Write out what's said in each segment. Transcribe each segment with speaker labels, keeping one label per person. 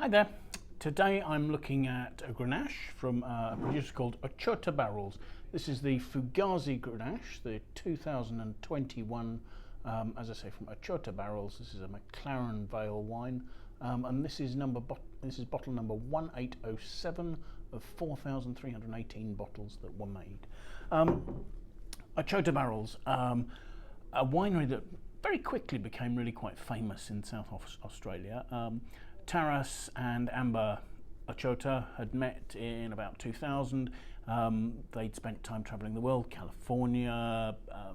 Speaker 1: Hi there. Today I'm looking at a Grenache from a producer called Ochota Barrels. This is the Fugazi Grenache, the 2021, as I say, from Ochota Barrels. This is a McLaren Vale wine, and this is bottle number 1807 of 4,318 bottles that were made. Ochota Barrels, a winery that very quickly became really quite famous in South Australia. Taras and Amber Ochota had met in about 2000. They'd spent time travelling the world, California,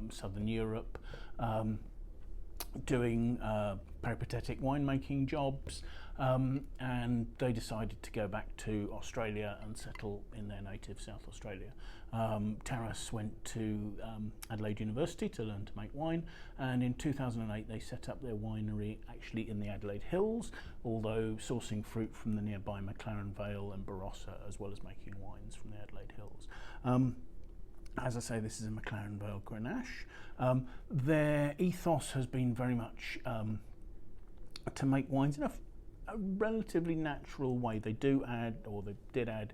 Speaker 1: Southern Europe, doing peripatetic winemaking jobs, and they decided to go back to Australia and settle in their native South Australia. Taras went to Adelaide University to learn to make wine, and in 2008 they set up their winery actually in the Adelaide Hills, although sourcing fruit from the nearby McLaren Vale and Barossa, as well as making wines from the Adelaide Hills. As I say, this is a McLaren Vale Grenache. Their ethos has been very much to make wines in a relatively natural way. They do add, or they did add,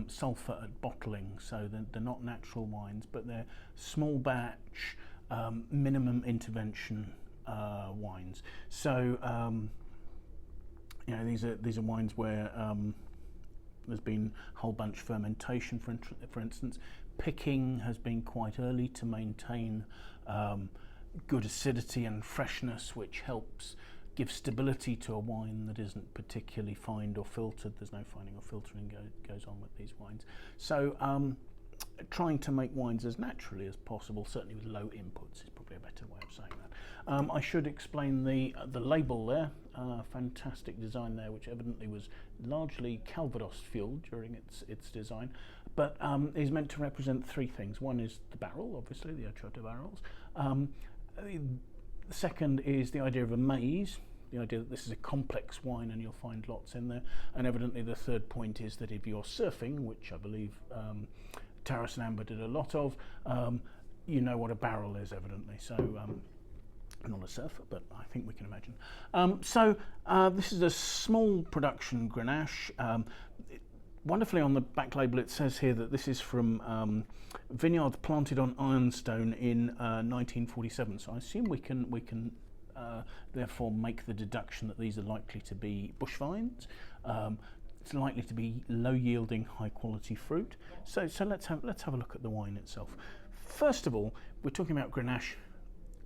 Speaker 1: sulphur at bottling, so they're not natural wines, but they're small batch, minimum intervention wines. So these are wines where there's been whole bunch fermentation, for instance. Picking has been quite early to maintain good acidity and freshness, which helps give stability to a wine that isn't particularly fined or filtered. There's no fining or filtering goes on with these wines. So trying to make wines as naturally as possible, certainly with low inputs, is probably a better way of saying that. I should explain the label there. Fantastic design there, which evidently was largely Calvados fueled during its design, but is meant to represent three things. One is the barrel, obviously, the Ochota Barrels. The second is the idea of a maze, the idea that this is a complex wine and you'll find lots in there. And evidently the third point is that if you're surfing, which I believe Taras and Amber did a lot of, you know what a barrel is, evidently. So I'm not a surfer, but I think we can imagine. This is a small production Grenache. Wonderfully, on the back label it says here that this is from vineyards planted on ironstone in 1947. So I assume we can therefore make the deduction that these are likely to be bush vines. It's likely to be low-yielding, high-quality fruit. So let's have a look at the wine itself. First of all, we're talking about Grenache.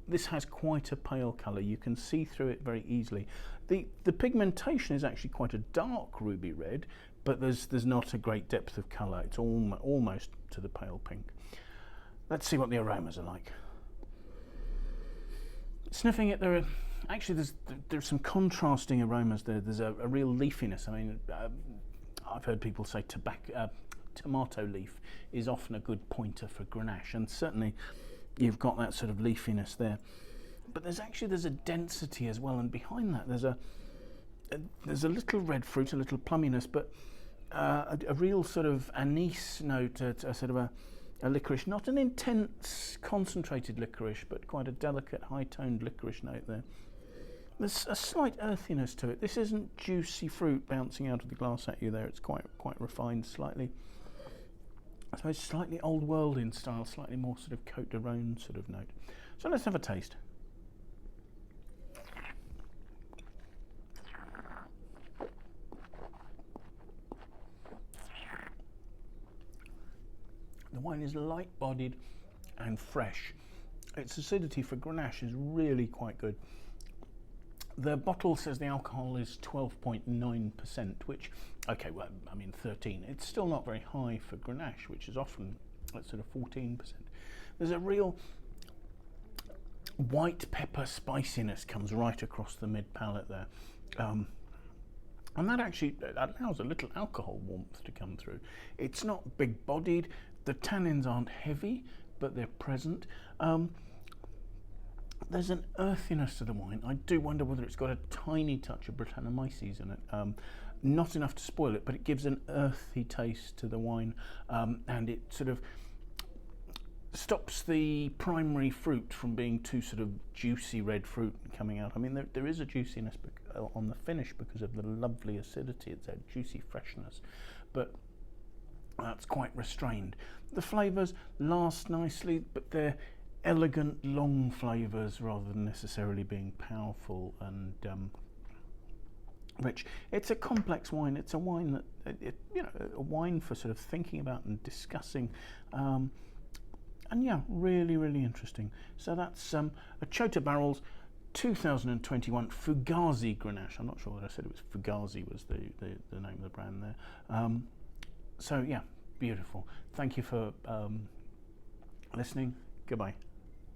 Speaker 1: This has quite a pale colour. You can see through it very easily. The pigmentation is actually quite a dark ruby red, but there's not a great depth of colour. It's almost to the pale pink. Let's see what the aromas are like. Sniffing it, there's some contrasting aromas there. There's a real leafiness. I mean, I've heard people say tomato leaf is often a good pointer for Grenache, and certainly you've got that sort of leafiness there. But there's a density as well, and behind that there's a little red fruit, a little plumminess, but a real sort of anise note, a sort of a licorice, not an intense concentrated licorice, but quite a delicate high-toned licorice note there. There's a slight earthiness to it. This isn't juicy fruit bouncing out of the glass at you there. It's quite refined, slightly, I suppose, slightly old world in style, slightly more sort of Côte d'Aron sort of note. So let's have a taste. The wine is light-bodied and fresh. Its acidity for Grenache is really quite good. The bottle says the alcohol is 12.9%, which, okay, well, I mean 13. It's still not very high for Grenache, which is often at sort of 14%. There's a real white pepper spiciness comes right across the mid-palate there. And that actually allows a little alcohol warmth to come through. It's not big-bodied. The tannins aren't heavy, but they're present. There's an earthiness to the wine. I do wonder whether it's got a tiny touch of Brettanomyces in it. Not enough to spoil it, but it gives an earthy taste to the wine, and it sort of stops the primary fruit from being too sort of juicy red fruit coming out. I mean, there is a juiciness on the finish because of the lovely acidity. It's that juicy freshness, but that's quite restrained. The flavours last nicely, but they're elegant, long flavours rather than necessarily being powerful and rich. It's a complex wine. It's a wine that, a wine for sort of thinking about and discussing. And yeah, really, really interesting. So that's Ochota Barrels 2021 Fugazi Grenache. I'm not sure that I said it was Fugazi was the name of the brand there. So yeah, beautiful. Thank you for listening. Goodbye.